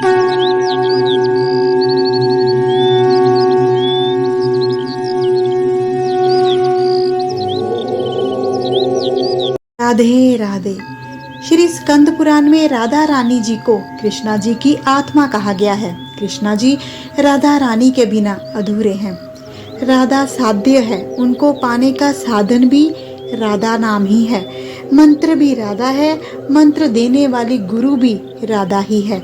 राधे राधे। श्री स्कंद पुराण में राधा रानी जी को कृष्णा जी की आत्मा कहा गया है। कृष्णा जी राधा रानी के बिना अधूरे हैं। राधा साध्य है, उनको पाने का साधन भी राधा नाम ही है। मंत्र भी राधा है, मंत्र देने वाली गुरु भी राधा ही है।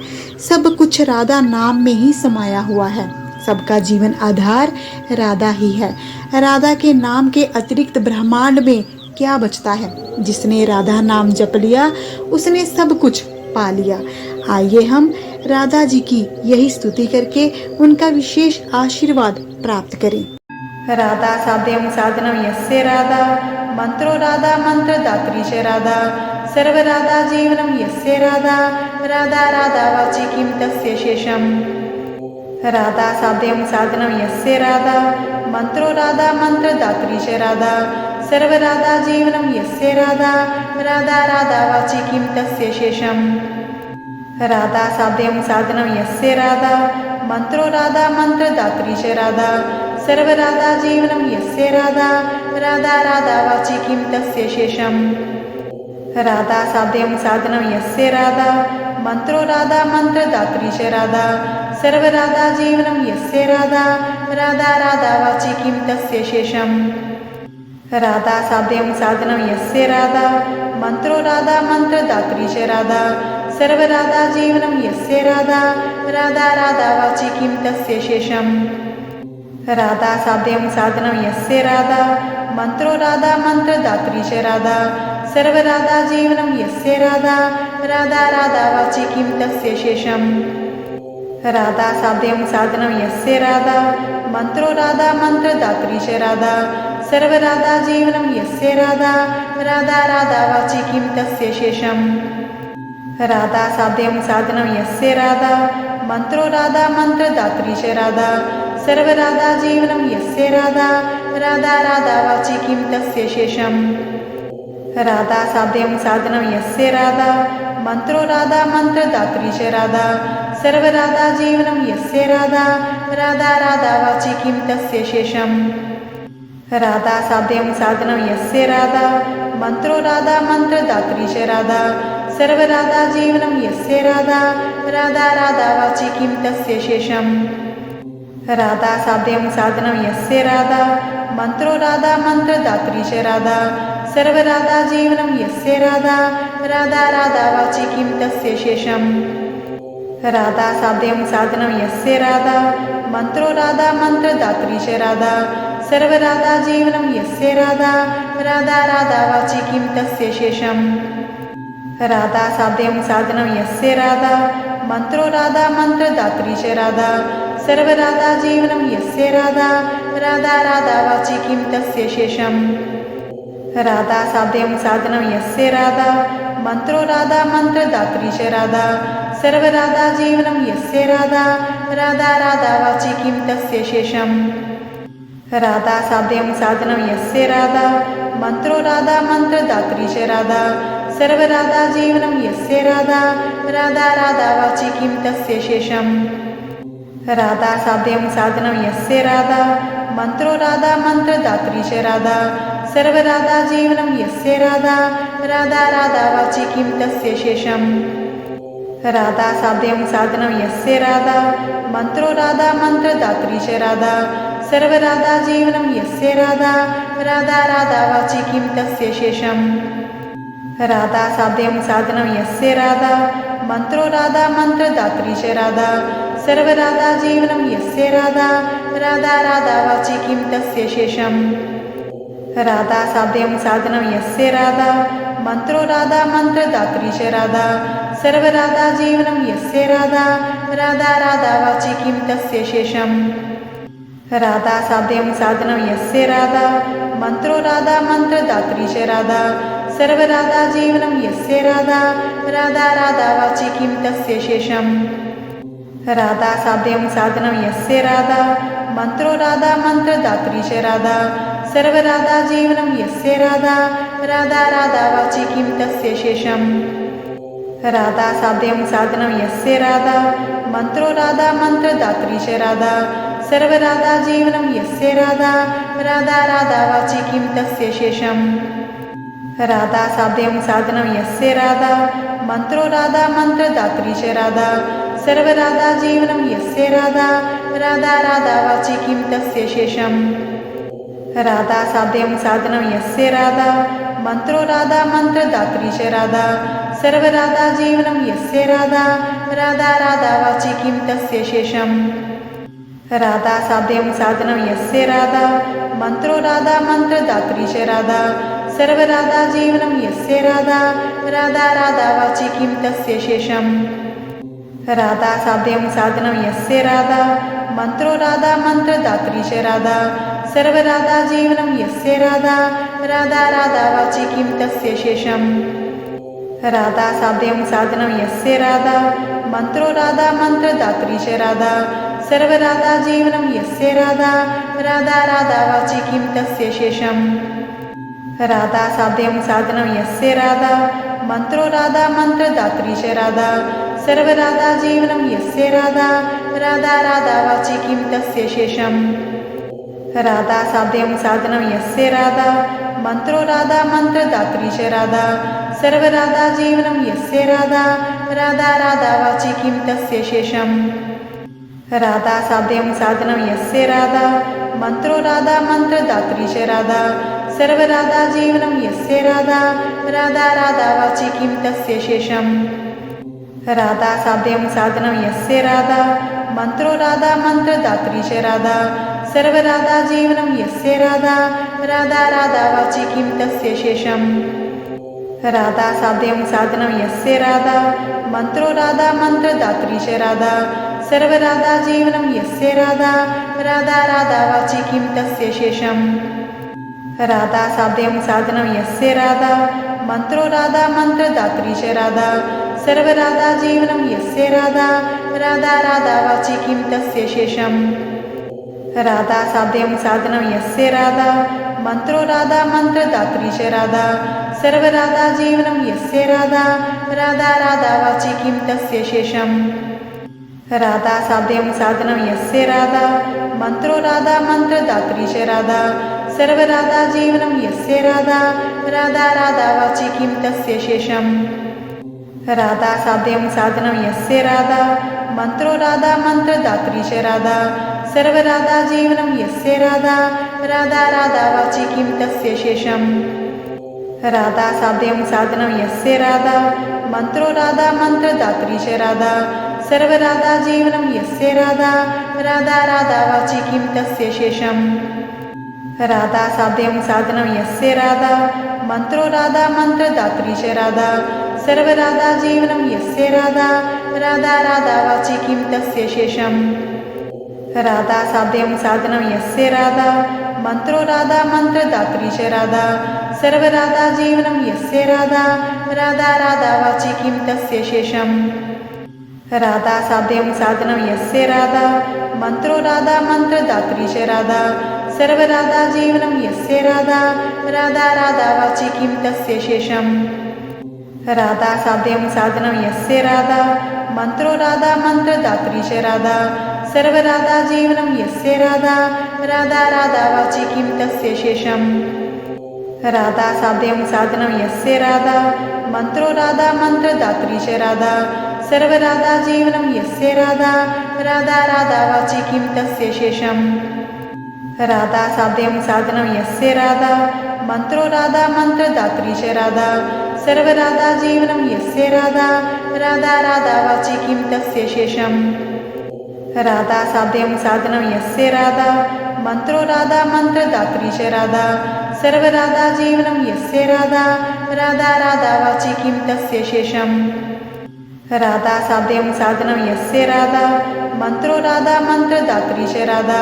सब कुछ राधा नाम में ही समाया हुआ है। सबका जीवन आधार राधा ही है। राधा के नाम के अतिरिक्त ब्रह्मांड में क्या बचता है? जिसने राधा नाम जप लिया उसने सब कुछ पा लिया। आइए हम राधा जी की यही स्तुति करके उनका विशेष आशीर्वाद प्राप्त करें। राधा साध्यम साधनम यस्य राधा, मंत्रो राधा मंत्र दात्री च राधा, सर्व राधा जीवनम यस्य राधा, राधा राधा वाची किम तस्य शेषम। राधा साध्यम साधनम यस्य राधा, मंत्रो राधा मंत्र दात्री च राधा, सर्व राधा जीवनम यस्य राधा, राधा राधा वाची किम तस्य शेषम। राधा साध्यम साधनम यस्य राधा, मंत्रो राधा मंत्र दात्री च राधा, सर्व राधा जीवनम यस्य राधा, राधा राधा वाची किम तस्य शेषम। राधा साध्यम साधनम यस्य राधा, मंत्रो राधा मंत्र दात्री च राधा, सर्व राधा जीवनम यस्य राधा, राधा राधा वाची किम तस्य शेषम। राधा साध्यम साधनम यस्य राधा, मंत्रो राधा मंत्र दात्री च राधा, सर्व राधा जीवनम यस्य राधा, राधा राधा वाची किम तस्य शेषम। राधा साध्यम साधनम यस्य राधा, मंत्रो राधा मंत्र दात्री च राधा, सर्व राधा जीवनम यस्य राधा, राधा राधा वाची किम तस्य शेषम। राधा साध्यम साधनम यस्य राधा, मंत्रो राधा मंत्र दात्री च राधा, सर्व राधा जीवनम यस्य राधा, राधा राधा वाची किम तस्य शेषम। राधा साध्यम साधनम यस्य राधा, मंत्रो राधा मंत्र दात्री च राधा, सर्व राधा जीवनम यस्य राधा, राधा राधा वाची किम तस्य शेषम। राधा साध्यम साधनम यस्य राधा, मंत्रो राधा मंत्र दात्री च राधा, सर्व राधा जीवनम यस्य राधा, राधा राधा वाची किम तस्य शेषम। राधा साध्यम साधनम यस्य राधा, मंत्रो राधा मंत्र दात्री च राधा, सर्व राधा जीवनम यस्य राधा, राधा राधा वाची किम तस्य शेषम। राधा साध्यम साधनम यस्य राधा, मंत्रो राधा मंत्र दात्री च राधा, सर्व राधा जीवनम यस्य राधा, राधा राधा वाची किम तस्य शेषम। राधा साध्यम साधनम यस्य राधा, मंत्रो राधा मंत्र दात्री च राधा, सर्व राधा जीवनम यस्य राधा, राधा राधा वाची किम तस्य शेषम। राधा साध्यम साधनम यस्य राधा, मंत्रो राधा मंत्र दात्री च राधा, सर्व राधा जीवनम यस्य राधा, राधा राधा वाची किम तस्य शेषम। राधा साध्यम साधनम यस्य राधा, मंत्रो राधा मंत्र दात्री च राधा, सर्व राधा जीवनम यस्य राधा, राधा राधा वाची किम तस्य शेषम। राधा साध्यम साधनम यस्य राधा, मंत्रो राधा मंत्र दात्री च राधा, सर्व राधा जीवनम यस्य राधा, राधा राधा वाची किम तस्य शेषम। राधा साध्यम साधनम यस्य राधा, मंत्रो राधा मंत्र दात्री च राधा, सर्व राधा जीवनम यस्य राधा, राधा राधा वाची किम तस्य शेषम। राधा साध्यम साधनम यस्य राधा, मंत्रो राधा मंत्र दात्री च राधा, सर्व राधा जीवनम यस्य राधा, राधा राधा वाची किम तस्य शेषम। राधा साध्यम साधनम यस्य राधा, मंत्रो राधा मंत्र दात्री च राधा, सर्व राधा जीवनम यस्य राधा, राधा राधा वाची किम तस्य शेषम। राधा साध्यम साधनम यस्य राधा, मंत्रो राधा मंत्र दात्री च राधा, सर्व राधा जीवनम यस्य राधा, राधा राधा वाची किम तस्य शेषम। राधा साध्यम साधनम यस्य राधा, मंत्रो राधा मंत्र दात्री च राधा, सर्व राधा जीवनम यस्य राधा, राधा राधा वाची किम तस्य शेषम। राधा साध्यम साधनम यस्य राधा, मंत्रो राधा मंत्र दात्री च राधा, सर्व राधा जीवनम यस्य राधा, राधा राधा वाची किम तस्य शेषम। राधा साध्यं साधनं यस्य राधा मंत्रो राधा मंत्रदात्री च राधा सर्वराधा जीवनं यस्य राधा राधा राधा वाची किं तस्य शेषम् राधा साध्यं साधनं यस्य राधा मंत्रो राधा मंत्रदात्री च राधा सर्वराधा जीवनं यस्य राधा राधा राधा वाची किं तस्य शेषम् राधा साध्यं साधनं यस्य राधा मंत्रो राधा मंत्रदात्री च राधा सर्वराधा जीवनं यस्य राधा राधा राधा वाची किं तस्य शेषम् राधा साध्यं साधनं यस्य राधा मंत्रो राधा मंत्रदात्री च राधा सर्वराधा जीवनं यस्य राधा राधा राधा वाची किं तस्य शेषम् राधा साध्यं साधनं यस्य राधा मंत्रो राधा मंत्रदात्री च राधा सर्वराधा जीवनं यस्य राधा राधा राधा वाची किं तस्य शेषम् राधा साध्यं साधनं यस्य राधा मंत्रो राधा मंत्रदात्री च राधा सर्वराधा जीवनं यस्य राधा राधा राधा वाची किं तस्य शेषम् राधा साध्यं साधनं यस्य राधा मंत्रो राधा मंत्रदात्री च राधा सर्वराधा जीवनं यस्य राधा राधा राधा वाची किं तस्य शेषम् राधा साध्यं साधनं यस्य राधा मंत्रो राधा मंत्रदात्री च राधा सर्वराधा जीवनं यस्य राधा राधा राधा वाची किं तस्य शेषम् राधा साध्यं साधनं यस्य राधा मंत्रो राधा मंत्रदात्री च राधा सर्वराधा जीवनं यस्य राधा राधा राधा वाची किं तस्य शेषम् राधा साध्यं साधनं यस्य राधा मंत्रो राधा मंत्रदात्री च राधा सर्वराधा जीवनं यस्य राधा राधा राधा वाची किं तस्य शेषम् राधा साध्यं साधनं यस्य राधा मंत्रो राधा मंत्रदात्री च राधा सर्वराधा जीवनं यस्य राधा राधा राधा वाची किं तस्य शेषम् राधा साध्यं साधनं यस्य राधा मंत्रो राधा मंत्रदात्री च राधा सर्वराधा जीवनं यस्य राधा राधा राधा वाची किं तस्य शेषम् राधा साध्यं साधनं यस्य राधा मंत्रो राधा मंत्रदात्री च राधा सर्वराधा जीवनं यस्य राधा राधा राधा वाची किं तस्य शेषम् राधा साध्यं साधनं यस्य राधा मंत्रो राधा मंत्रदात्री च राधा सर्वराधा जीवनं यस्य राधा राधा राधा वाची किं तस्य शेषम् राधा साध्यं साधनं यस्य राधा मंत्रो राधा मंत्रदात्री च राधा सर्वराधा जीवनं यस्य राधा राधा राधा वाची किं तस्य शेषम् राधा साध्यं साधनं यस्य राधा मंत्रो राधा मंत्रदात्री च राधा सर्वराधा जीवनं यस्य राधा राधा राधा वाची किं तस्य शेषम् राधा साध्यं साधनं यस्य राधा मंत्रो राधा मंत्रदात्री च राधा सर्वराधा जीवनं यस्य राधा राधा राधा वाची किं तस्य शेषम् राधा साध्यं साधनं यस्य राधा मंत्रो राधा मंत्रदात्री च राधा सर्वराधा जीवनं यस्य राधा राधा राधा वाची किं तस्य शेषम् राधा साध्यं साधनं यस्य राधा मंत्रो राधा मंत्रदात्री च राधा सर्वराधा जीवनं यस्य राधा राधा राधा वाची किं तस्य शेषम् राधा साध्यं साधनं यस्य राधा मंत्रो राधा मंत्रदात्री च राधा सर्वराधा जीवनं यस्य राधा राधा राधा वाची किं तस्य शेषम् राधा साध्यं साधनं यस्य राधा मंत्रो राधा मंत्रदात्री च राधा सर्वराधा जीवनं यस्य राधा राधा राधा वाची किं तस्य शेषम् राधा साध्यं साधनं यस्य राधा मंत्रो राधा मंत्रदात्री च राधा सर्वराधा जीवनं यस्य राधा राधा राधा वाची किं तस्य शेषम् राधा साध्यं साधनं यस्य राधा मंत्रो राधा मंत्रदात्री च राधा सर्वराधा जीवनं यस्य राधा राधा राधा वाची किं तस्य शेषम् राधा साध्यं साधनं यस्य राधा मंत्रो राधा मंत्रदात्री च राधा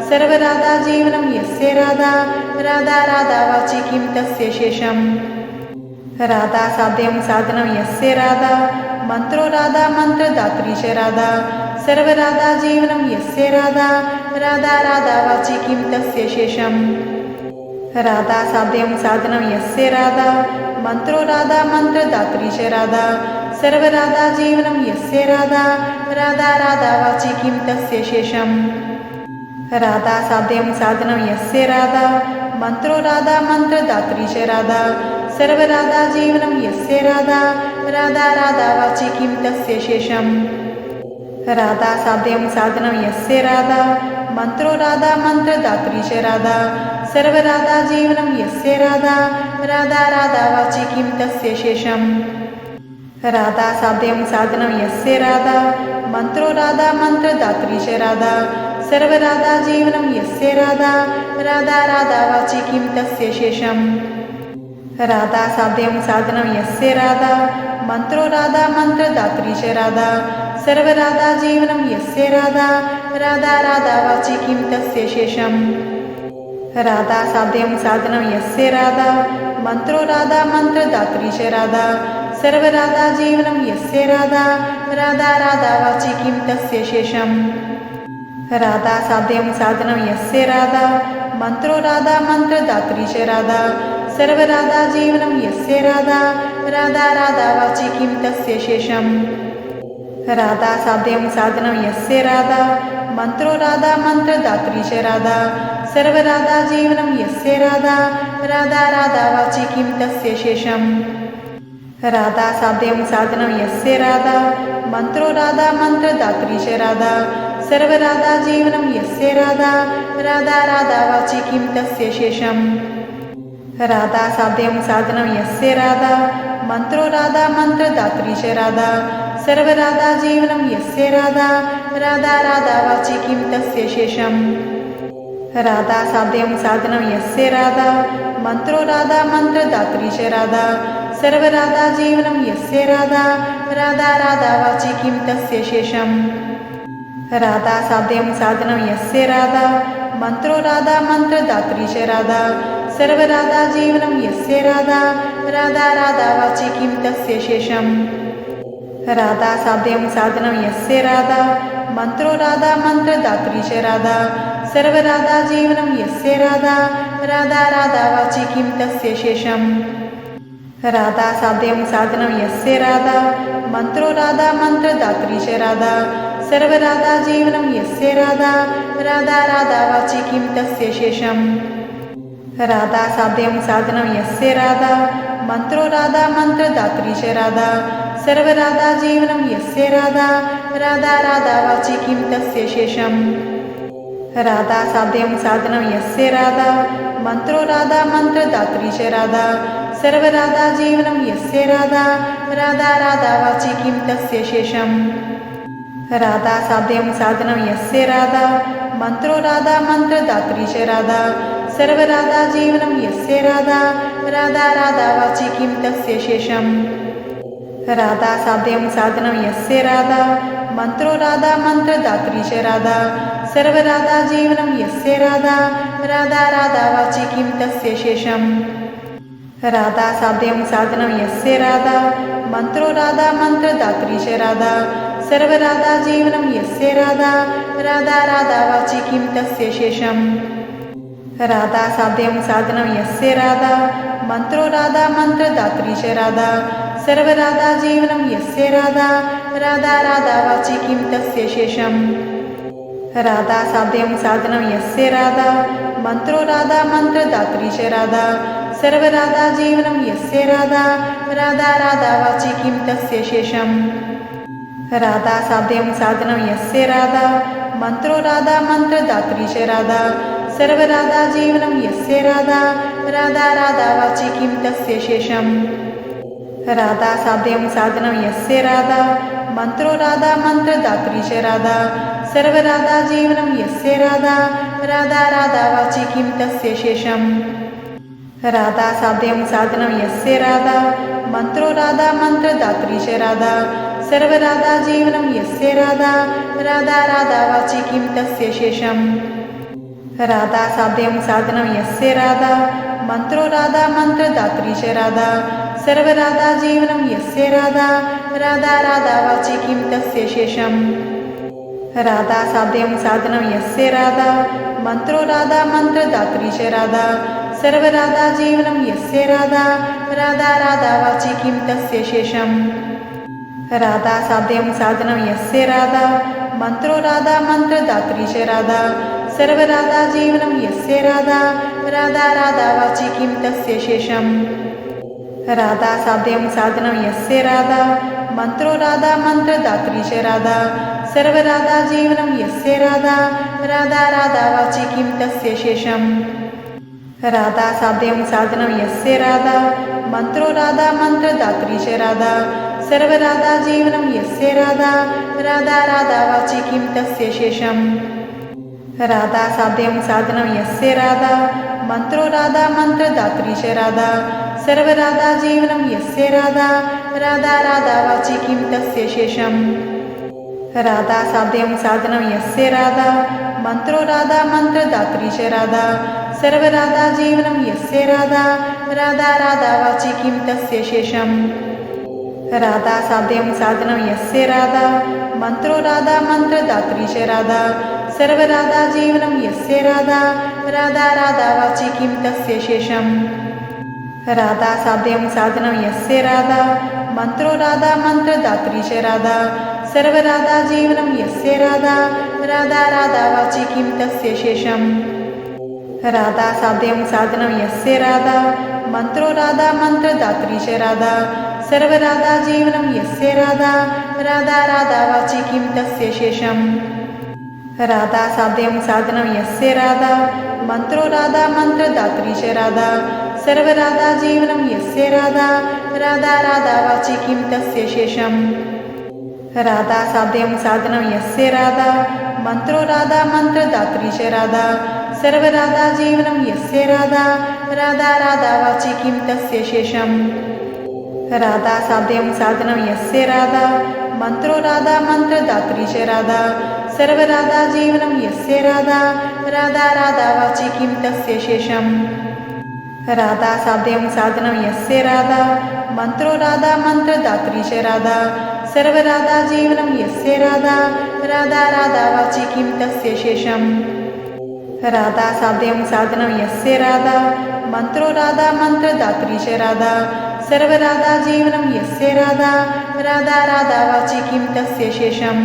सर्वराधा जीवनं यस्य राधा राधा राधा वाची किं तस्य शेषम् राधा साध्यं साधनं यस्य राधा मंत्रो राधा मंत्रदात्री च राधा सर्वराधा जीवनं यस्य राधा राधा राधा वाची किं तस्य शेषम् राधा साध्यं साधनं यस्य राधा मंत्रो राधा मंत्रदात्री च राधा सर्वराधा जीवनं यस्य राधा राधा राधा वाची किं तस्य शेषम् राधा साध्यं साधनं यस्य राधा मंत्रो राधा मंत्रदात्री च राधा सर्वराधा जीवनं यस्य राधा राधा राधा वाची किं तस्य शेषम् राधा साध्यं साधनं यस्य राधा मंत्रो राधा मंत्रदात्री च राधा सर्वराधा जीवनं यस्य राधा राधा राधा वाची किं तस्य शेषम् राधा साध्यं साधनं यस्य राधा मंत्रो राधा मंत्रदात्री च राधा सर्वराधा जीवनं यस्य राधा राधा राधा वाची किं तस्य शेषम् राधा साध्यं साधनं यस्य राधा मंत्रो राधा मंत्रदात्री च राधा सर्वराधा जीवनं यस्य राधा राधा राधा वाची किं तस्य शेषम् राधा साध्यं साधनं यस्य राधा मंत्रो राधा मंत्रदात्री च राधा सर्वराधा जीवनं यस्य राधा राधा राधा वाची किं तस्य शेषम् राधा साध्यं साधनं यस्य राधा मंत्रो राधा मंत्रदात्री च राधा सर्वराधा जीवनं यस्य राधा राधा राधा वाची किं तस्य शेषम् राधा साध्यं साधनं यस्य राधा मंत्रो राधा मंत्रदात्री च राधा सर्वराधा जीवनं यस्य राधा राधा राधा वाची किं तस्य शेषम् राधा साध्यं साधनं यस्य राधा मंत्रो राधा मंत्रदात्री च राधा सर्वराधा जीवनं यस्य राधा राधा राधा वाची किं तस्य शेषम् राधा साध्यं साधनं यस्य राधा मंत्रो राधा मंत्रदात्री च राधा सर्वराधा जीवनं यस्य राधा राधा राधा वाची किं तस्य शेषम् राधा साध्यं साधनं यस्य राधा मंत्रो राधा मंत्रदात्री च राधा सर्वराधा जीवनं यस्य राधा राधा राधा वाची किं तस्य शेषम् राधा साध्यं साधनं यस्य राधा मंत्रो राधा मंत्रदात्री च राधा सर्वराधा जीवनं यस्य राधा राधा राधा वाची किं तस्य शेषम् राधा साध्यं साधनं यस्य राधा मंत्रो राधा मंत्रदात्री च राधा सर्वराधा जीवनं यस्य राधा राधा राधा वाची किं तस्य शेषम् राधा साध्यं साधनं यस्य राधा मंत्रो राधा मंत्रदात्री च राधा सर्वराधा जीवनं यस्य राधा राधा राधा वाची किं तस्य शेषम् राधा साध्यं साधनं यस्य राधा मंत्रो राधा मंत्रदात्री च राधा सर्वराधा जीवनं यस्य राधा राधा राधा वाची किं तस्य शेषम् राधा साध्यं साधनं यस्य राधा मंत्रो राधा मंत्रदात्री च राधा सर्वराधा जीवनं यस्य राधा राधा राधा वाची किं तस्य शेषम् राधा साध्यं साधनं यस्य राधा मंत्रो राधा मंत्रदात्री च राधा सर्वराधा जीवनं यस्य राधा राधा राधा वाची किं तस्य शेषम् राधा साध्यं साधनं यस्य राधा मंत्रो राधा मंत्रदात्री च राधा सर्वराधा जीवनं यस्य राधा राधा राधा वाची किं तस्य शेषम् राधा साध्यं साधनं यस्य राधा मंत्रो राधा मंत्रदात्री च राधा सर्वराधा जीवनं यस्य राधा राधा राधा वाची किं तस्य शेषम् राधा साध्यं साधनं यस्य राधा मंत्रो राधा मंत्रदात्री च राधा सर्वराधा जीवनं यस्य राधा राधा राधा वाची किं तस्य शेषम् राधा साध्यं साधनं यस्य राधा मंत्रो राधा मंत्रदात्री च राधा सर्वराधा जीवनं यस्य राधा राधा राधा वाची किं तस्य शेषम् राधा साध्यं साधनं यस्य राधा मंत्रो राधा मंत्रदात्री च राधा सर्वराधा जीवनं यस्य राधा राधा राधा वाची किं तस्य शेषम् राधा साध्यं साधनं यस्य राधा मंत्रो राधा मंत्रदात्री च राधा सर्वराधा जीवनं यस्य राधा राधा राधा वाची किं तस्य शेषम् राधा साध्यं साधनं यस्य राधा मंत्रो राधा मंत्रदात्री च राधा सर्वराधा जीवनं यस्य राधा राधा राधा वाची किं तस्य शेषम् राधा साध्यं साधनं यस्य राधा मंत्रो राधा मंत्रदात्री च राधा सर्वराधा जीवनं यस्य राधा राधा राधा वाची किं तस्य शेषम् राधा साध्यं साधनं यस्य राधा मंत्रो राधा मंत्रदात्री च राधा सर्वराधा जीवनं यस्य राधा राधा राधा वाची किं तस्य शेषम् राधा साध्यं साधनं यस्य राधा मंत्रो राधा मंत्रदात्री च राधा सर्वराधा जीवनं यस्य राधा राधा राधा वाची किं तस्य शेषम् राधा साध्यं साधनं यस्य राधा मंत्रो राधा मंत्रदात्री च राधा सर्वराधा जीवनं यस्य राधा राधा राधा वाची किं तस्य शेषम् राधा साध्यं साधनं यस्य राधा मंत्रो राधा मंत्रदात्री च राधा सर्वराधा जीवनं यस्य राधा राधा राधा वाची किं तस्य शेषम् राधा साध्यं साधनं यस्य राधा मंत्रो राधा मंत्रदात्री च राधा सर्वराधा जीवनं यस्य राधा राधा राधा वाची किं तस्य शेषम् राधा साध्यं साधनं यस्य राधा मंत्रो राधा मंत्रदात्री च राधा सर्वराधा जीवनं यस्य राधा राधा राधा वाची किं तस्य शेषम् राधा साध्यं साधनं यस्य राधा मंत्रो राधा मंत्रदात्री च राधा सर्वराधा जीवनं यस्य राधा राधा राधा वाची किं तस्य शेषम् राधा साध्यं साधनं यस्य राधा मंत्रो राधा मंत्रदात्री च राधा सर्वराधा जीवनं यस्य राधा राधा राधा वाची किं तस्य शेषम् राधा साध्यं साधनं यस्य राधा मंत्रो राधा मंत्रदात्री च राधा सर्वराधा जीवनं यस्य राधा राधा राधा वाची किं तस्य शेषम् राधा साध्यं साधनं यस्य राधा मंत्रो राधा मंत्रदात्री च राधा सर्वराधा जीवनं यस्य राधा राधा राधा वाची किं तस्य शेषम् राधा साध्यं साधनं यस्य राधा मंत्रो राधा मंत्रदात्री च राधा सर्वराधा जीवनं यस्य राधा राधा राधा वाची किं तस्य शेषम् राधा साध्यं साधनं यस्य राधा मंत्रो राधा मंत्रदात्री च राधा सर्वराधा जीवनं यस्य राधा राधा राधा वाची किं तस्य शेषम् राधा साध्यं साधनं यस्य राधा मंत्रो राधा मंत्रदात्री च राधा सर्वराधा जीवनं यस्य राधा राधा राधा वाची किं तस्य शेषम् राधा साध्यं साधनं यस्य राधा मंत्रो राधा मंत्रदात्री च राधा सर्वराधा जीवनं यस्य राधा राधा राधा वाची किं तस्य शेषम्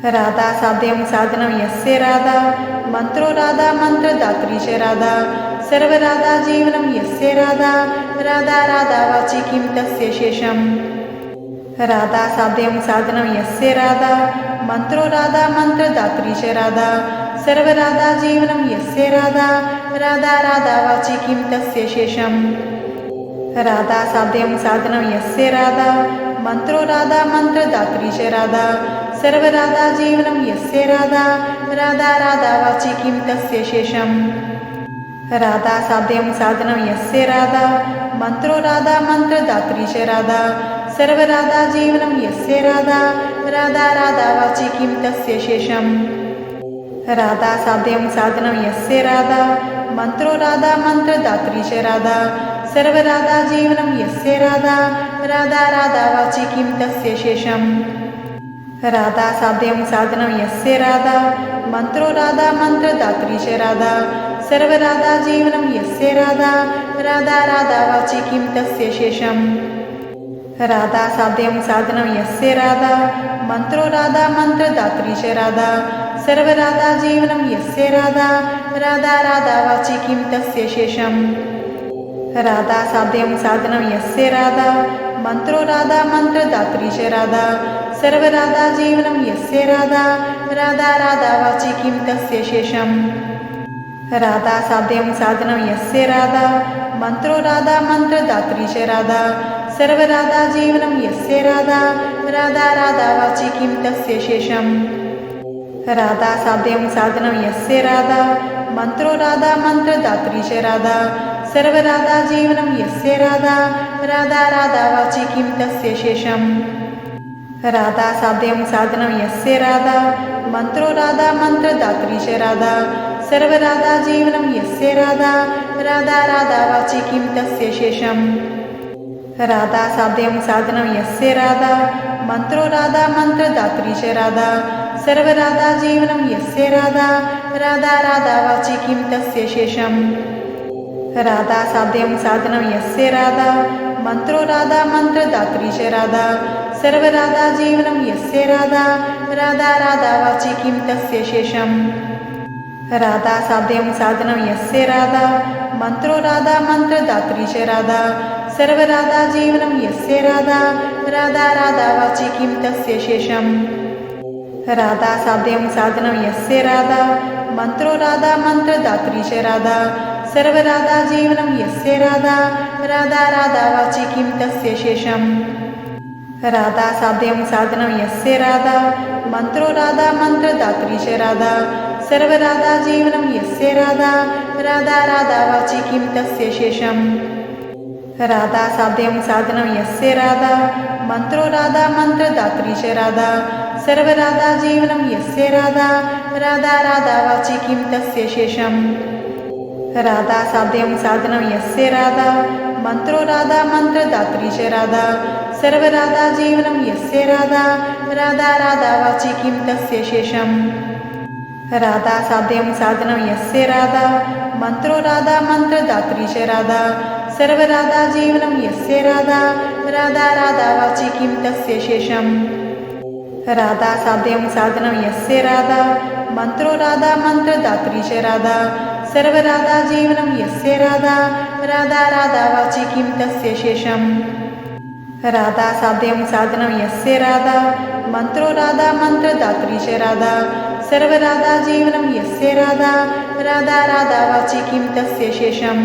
राधा साध्यं साधनं यस्य राधा मंत्रो राधा मंत्रदात्री च राधा सर्वराधा जीवनं यस्य राधा राधा राधा वाची किं तस्य शेषम् राधा साध्यं साधनं यस्य राधा मंत्रो राधा मंत्रदात्री च राधा सर्वराधा जीवनं यस्य राधा राधा राधा वाची किं तस्य शेषम् राधा साध्यं साधनं यस्य राधा मंत्रो राधा मंत्रदात्री च राधा सर्वराधा जीवनं यस्य राधा राधा राधा वाची किं तस्य शेषम् राधा साध्यं साधनं यस्य राधा मंत्रो राधा मंत्रदात्री च राधा सर्वराधा जीवनं यस्य राधा राधा राधा वाची किं तस्य शेषम् राधा साध्यं साधनं यस्य राधा मंत्रो राधा मंत्रदात्री च राधा सर्वराधा जीवनं यस्य राधा राधा राधा वाची किं तस्य शेषम् राधा साध्यं साधनं यस्य राधा मंत्रो राधा मंत्रदात्री च राधा सर्वराधा जीवनं यस्य राधा राधा राधा वाची किं तस्य शेषम् राधा साध्यं साधनं यस्य राधा मंत्रो राधा मंत्रदात्री च राधा सर्वराधा जीवनं यस्य राधा राधा राधा वाची किं तस्य शेषम् राधा साध्यं साधनं यस्य राधा मंत्रो राधा मंत्रदात्री च राधा सर्वराधा जीवनं यस्य राधा राधा राधा वाची किं तस्य शेषम् राधा साध्यं साधनं यस्य राधा मंत्रो राधा मंत्रदात्री च राधा सर्वराधा जीवनं यस्य राधा राधा राधा वाची किं तस्य शेषम् राधा साध्यं साधनं यस्य राधा मंत्रो राधा मंत्रदात्री च राधा सर्वराधा जीवनं यस्य राधा राधा राधा वाची किं तस्य शेषम् राधा साध्यं साधनं यस्य राधा मंत्रो राधा मंत्रदात्री च राधा सर्वराधा जीवनं यस्य राधा राधा राधा वाची किं तस्य शेषम् राधा साध्यं साधनं यस्य राधा मंत्रो राधा मंत्रदात्री च राधा सर्वराधा जीवनं यस्य राधा राधा राधा वाची किं तस्य शेषम् राधा साध्यं साधनं यस्य राधा मंत्रो राधा मंत्रदात्री च राधा सर्वराधा जीवनं यस्य राधा राधा राधा वाची किं तस्य शेषम् राधा साध्यं साधनं यस्य राधा मंत्रो राधा मंत्रदात्री च राधा सर्वराधा जीवनं यस्य राधा राधा राधा वाची किं तस्य शेषम् राधा साध्यं साधनं यस्य राधा मंत्रो राधा मंत्रदात्री च राधा सर्वराधा जीवनं यस्य राधा राधा राधा वाची किं तस्य शेषम् राधा साध्यं साधनं यस्य राधा मंत्रो राधा मंत्रदात्री च राधा सर्वराधा जीवनं यस्य राधा राधा राधा वाची किं तस्य शेषम् राधा साध्यं साधनं यस्य राधा मंत्रो राधा मंत्रदात्री च राधा सर्वराधा जीवनं यस्य राधा राधा राधा वाची किं तस्य शेषम् राधा साध्यं साधनं यस्य राधा मंत्रो राधा मंत्रदात्री च राधा सर्वराधा जीवनं यस्य राधा राधा राधा वाची किं तस्य शेषम् राधा साध्यं साधनं यस्य राधा मंत्रो राधा मंत्रदात्री च राधा सर्वराधा जीवनं यस्य राधा राधा राधा वाची किं तस्य शेषम् राधा साध्यं साधनं यस्य राधा मंत्रो राधा मंत्रदात्री च राधा सर्वराधा जीवनं यस्य राधा राधा राधा वाची किं तस्य शेषम् राधा साध्यं साधनं यस्य राधा मंत्रो राधा मंत्रदात्री च राधा सर्वराधा जीवनं यस्य राधा राधा राधा वाची किं तस्य शेषम्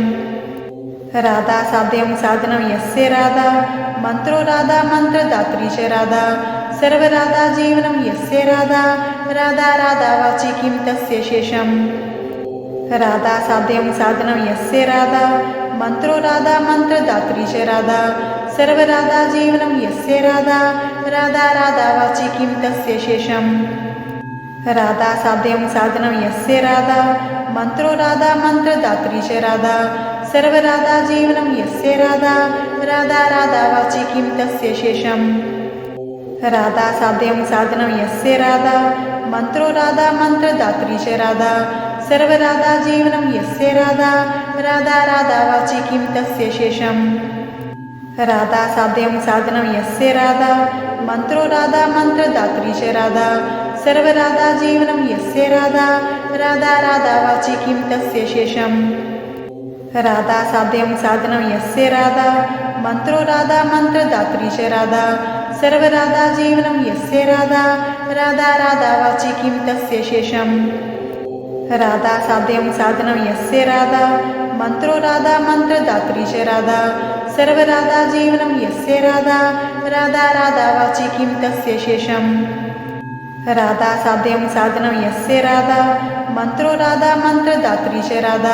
राधा साध्यं साधनं यस्य राधा मंत्रो राधा मंत्रदात्री च राधा सर्वराधा जीवनं यस्य राधा राधा राधा वाची किं तस्य शेषम् राधा साध्यं साधनं यस्य राधा मंत्रो राधा मंत्रदात्री च राधा सर्वराधा जीवनं यस्य राधा राधा राधा वाची किं तस्य शेषम् राधा साध्यं साधनं यस्य राधा मंत्रो राधा मंत्रदात्री च राधा सर्वराधा जीवनं यस्य राधा राधा राधा वाची किं तस्य शेषम् राधा साध्यं साधनं यस्य राधा मंत्रो राधा मंत्रदात्री च राधा सर्वराधा जीवनं यस्य राधा राधा राधा वाची किं तस्य शेषम् राधा साध्यं साधनं यस्य राधा मंत्रो राधा मंत्रदात्री च राधा सर्वराधा जीवनं यस्य राधा राधा राधा वाची किं तस्य शेषम् राधा साध्यं साधनं यस्य राधा मंत्रो राधा मंत्रदात्री च राधा सर्वराधा जीवनं यस्य राधा राधा राधा वाची किं तस्य शेषम् राधा साध्यं साधनं यस्य राधा मंत्रो राधा मंत्रदात्री च राधा सर्वराधा जीवनं यस्य राधा राधा राधा वाची किं तस्य शेषम् राधा साध्यं साधनं यस्य राधा मंत्रो राधा मंत्रदात्री च राधा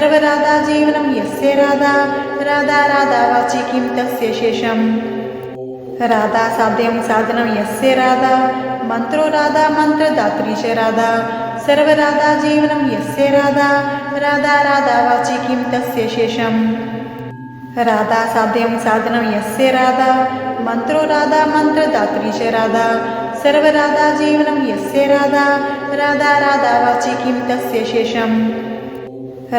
सर्वराधा जीवनं यस्य राधा राधा राधा वाची किं तस्य शेषम् राधा साध्यं साधनं यस्य राधा मंत्रो राधा मंत्रदात्री च राधा सर्वराधा जीवनं यस्य राधा राधा राधा वाची किं तस्य शेषम् राधा साध्यं साधनं यस्य राधा मंत्रो राधा मंत्रदात्री च राधा सर्वराधा जीवनं यस्य राधा राधा राधा वाची किं तस्य शेषम्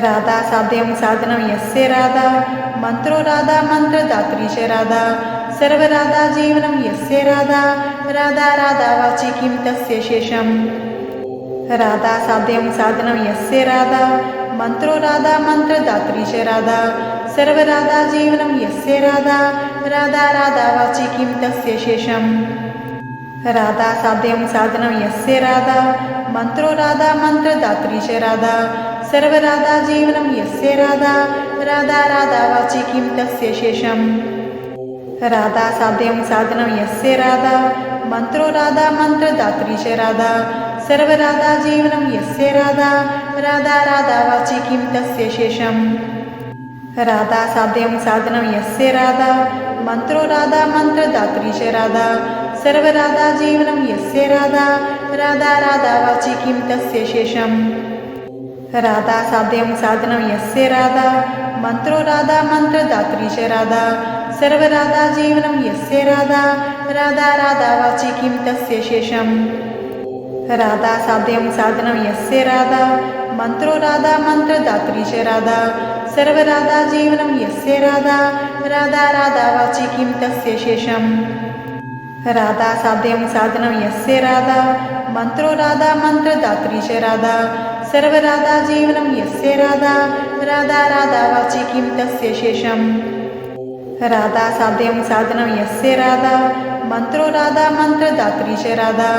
राधा साध्यं साधनं यस्य राधा मंत्रो राधा मंत्रदात्री च राधा सर्वराधा जीवनं यस्य राधा राधा राधा वाची किं तस्य शेषम् राधा साध्यं साधनं यस्य राधा मंत्रो राधा मंत्रदात्री च राधा सर्वराधा जीवनं यस्य राधा राधा राधा वाची किं तस्य शेषम् राधा साध्यं साधनं यस्य राधा मंत्रो राधा मंत्रदात्री च राधा सर्वराधा जीवनं यस्य राधा राधा राधा वाची किं तस्य शेषम् राधा साध्यं साधनं यस्य राधा मंत्रो राधा मंत्रदात्री च राधा सर्वराधा जीवनं यस्य राधा राधा राधा वाची किं तस्य शेषम् राधा साध्यं साधनं यस्य राधा मंत्रो राधा मंत्रदात्री च राधा सर्वराधा जीवनं यस्य राधा राधा राधा वाची किं तस्य शेषम् राधा साध्यं साधनं यस्य राधा मंत्रो राधा मंत्रदात्री च राधा सर्वराधा जीवनं यस्य राधा राधा राधा वाची किं तस्य शेषम् राधा साध्यं साधनं यस्य राधा मंत्रो राधा मंत्रदात्री च राधा सर्वराधा जीवनं यस्य राधा राधा राधा वाची किं तस्य शेषम् राधा साध्यं साधनं यस्य राधा मंत्रो राधा मंत्रदात्री च राधा सर्वराधा जीवनं यस्य राधा राधा राधा वाचि किं तस्य शेषम् राधा साध्यं साधनं यस्य राधा मंत्रो राधा मंत्रदात्री च राधा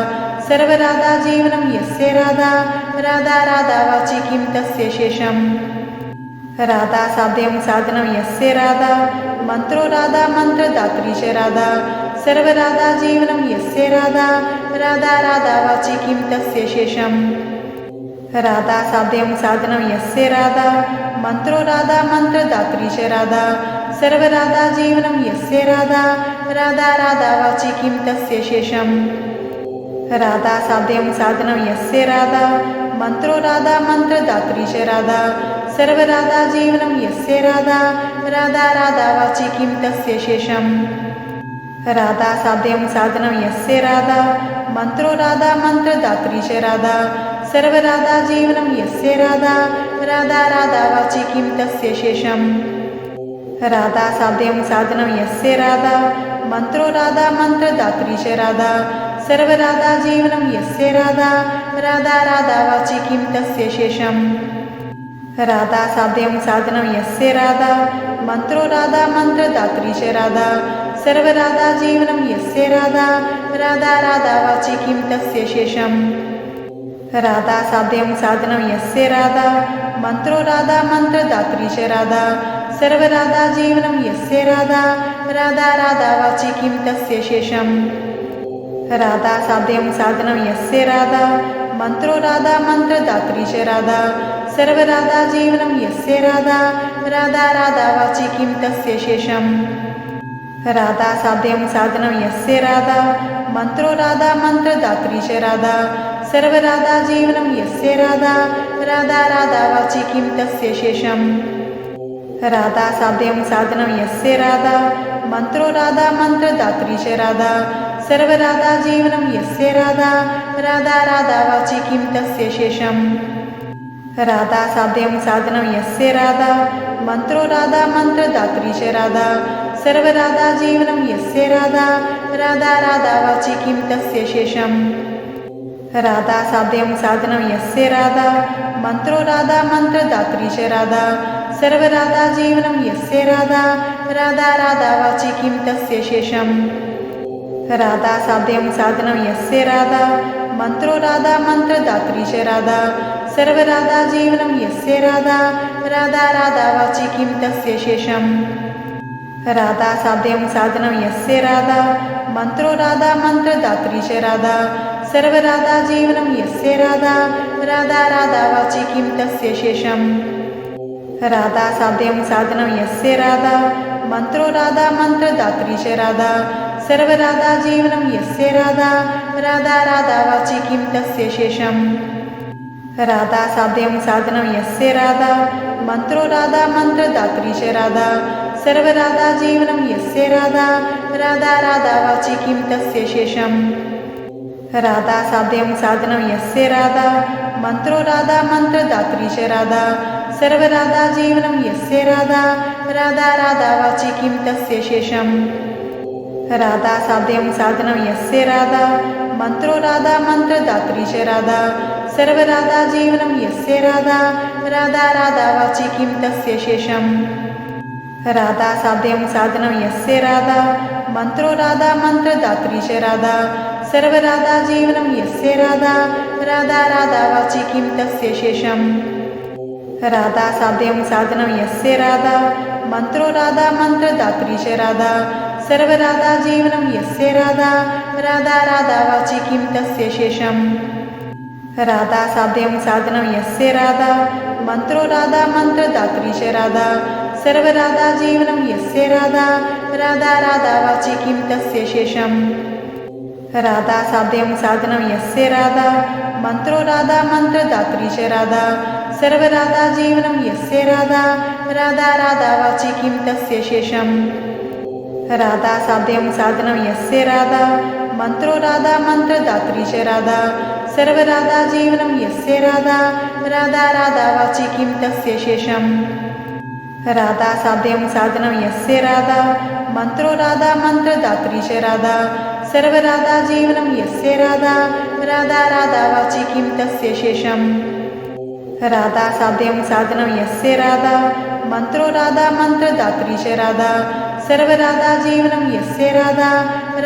सर्वराधा जीवनं यस्य राधा राधा राधा वाचि किं तस्य शेषम् राधा साध्यं साधनं यस्य राधा मंत्रो राधा मंत्रदात्री च राधा सर्वराधा जीवनं यस्य राधा राधा राधा वाचि किं तस्य शेषम् राधा साध्यं साधनं यस्य राधा मंत्रो राधा मंत्रदात्री च राधा सर्वराधा जीवनं यस्य राधा राधा राधा वाचि किं तस्य शेषम् राधा साध्यं साधनं यस्य राधा मंत्रो राधा मंत्रदात्री च राधा सर्वराधा जीवनं यस्य राधा राधा राधा वाचि किं तस्य शेषम् राधा साध्यं साधनं यस्य राधा मंत्रो राधा मंत्रदात्री च राधा सर्वराधा जीवनं यस्य राधा राधा राधा वाचि किं तस्य शेषम् राधा साध्यं साधनं यस्य राधा मंत्रो राधा मंत्रदात्री च राधा सर्वराधा जीवनं यस्य राधा राधा राधा वाचि किं तस्य शेषम् राधा साध्यं साधनं यस्य राधा मंत्रो राधा मंत्रदात्री च राधा सर्वराधा जीवनं यस्य राधा राधा राधा वाचि किं तस्य शेषम् राधा साध्यं साधनं यस्य राधा मंत्रो राधा मंत्रदात्री च राधा सर्वराधा जीवनं यस्य राधा राधा राधा वाचि किं तस्य शेषम् राधा साध्यं साधनं यस्य राधा मंत्रो राधा मंत्रदात्री च राधा सर्वराधा जीवनं यस्य राधा राधा राधा वाचि किं तस्य शेषम् राधा साध्यं साधनं यस्य राधा मंत्रो राधा मंत्रदात्री च राधा सर्वराधा जीवनं यस्य राधा राधा राधा वाचि किं तस्य शेषम् राधा साध्यं साधनं यस्य राधा मंत्रो राधा मंत्रदात्री च राधा सर्वराधा जीवनं यस्य राधा राधा राधा वाचि किं तस्य शेषम् राधा साध्यं साधनं यस्य राधा मंत्रो राधा मंत्रदात्री च राधा सर्वराधा जीवनं यस्य राधा राधा राधा वाचि किं तस्य शेषम् राधा साध्यं साधनं यस्य राधा मंत्रो राधा मंत्रदात्री च राधा सर्वराधा जीवनं यस्य राधा राधा राधा वाचि किं तस्य शेषम् राधा साध्यं साधनं यस्य राधा मंत्रो राधा मंत्रदात्री च राधा सर्वराधा जीवनं यस्य राधा राधा राधा वाचि किं तस्य शेषम् राधा साध्यं साधनं यस्य राधा मंत्रो राधा मंत्रदात्री च राधा सर्वराधा जीवनं यस्य राधा राधा राधा वाचि किं तस्य शेषम् राधा साध्यं साधनं यस्य राधा मंत्रो राधा मंत्रदात्री च राधा सर्वराधा जीवनं यस्य राधा राधा राधा वाचि किं तस्य शेषम् राधा साध्यं साधनं यस्य राधा मंत्रो राधा मंत्रदात्री च राधा सर्वराधा जीवनं यस्य राधा राधा राधा वाचि किं तस्य शेषम् राधा साध्यं साधनं यस्य राधा मंत्रो राधा मंत्रदात्री च राधा सर्वराधा जीवनं यस्य राधा राधा राधा वाचि किं तस्य शेषम् राधा साध्यं साधनं यस्य राधा मंत्रो राधा मंत्रदात्री च राधा सर्वराधा जीवनं यस्य राधा राधा राधा वाचि किं तस्य शेषम् राधा साध्यं साधनं यस्य राधा मंत्रो राधा मंत्रदात्री च राधा सर्वराधा जीवनं यस्य राधा राधा राधा वाचि किं तस्य शेषम् राधा साध्यं साधनं यस्य राधा मंत्रो राधा मंत्रदात्री च राधा सर्वराधा जीवनं यस्य राधा राधा राधा वाचि किं तस्य शेषम् राधा साध्यं साधनं यस्य राधा मंत्रो राधा मंत्रदात्री च राधा सर्वराधा जीवनं यस्य राधा राधा राधा वाचि किं तस्य शेषम् राधा साध्यं साधनं यस्य राधा मंत्रो राधा मंत्रदात्री च राधा सर्वराधा जीवनं यस्य राधा राधा राधा वाचि किं तस्य शेषम् राधा साध्यं साधनं यस्य राधा मंत्रो राधा मंत्रदात्री च राधा सर्वराधा जीवनं यस्य राधा राधा राधा वाचि किं तस्य शेषम् राधा साध्यं साधनं यस्य राधा मंत्रो राधा मंत्रदात्री च राधा सर्वराधा जीवनं यस्य राधा राधा राधा वाचि किं तस्य शेषम् राधा साध्यं साधनं यस्य राधा मंत्रो राधा मंत्रदात्री च राधा सर्वराधा जीवनं यस्य राधा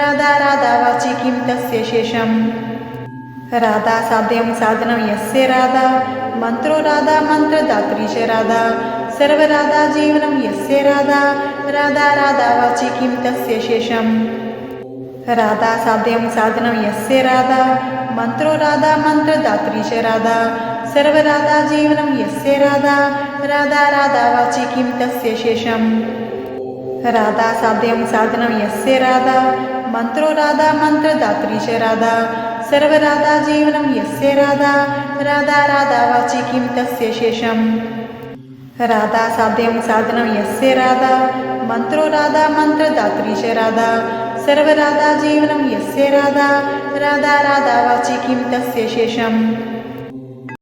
राधा राधा वाचि किं तस्य शेषम् राधा साध्यं साधनं यस्य राधा मंत्रो राधा मंत्रदात्री च राधा सर्वराधा जीवनं यस्य राधा राधा राधा वाचि किं तस्य शेषम् राधा साध्यं साधनं यस्य राधा मंत्रो राधा मंत्रदात्री च राधा सर्वराधा जीवनं यस्य राधा राधा राधा वाचि किं तस्य शेषम् राधा साध्यं साधनं यस्य राधा मंत्रो राधा मंत्रदात्री च राधा सर्वराधा जीवनं यस्य राधा राधा राधा वाचि किं तस्य शेषम् राधा साध्यं साधनं यस्य राधा मंत्रो राधा मंत्रदात्री च राधा सर्वराधा जीवनं यस्य राधा राधा राधा वाचि किं तस्य शेषम्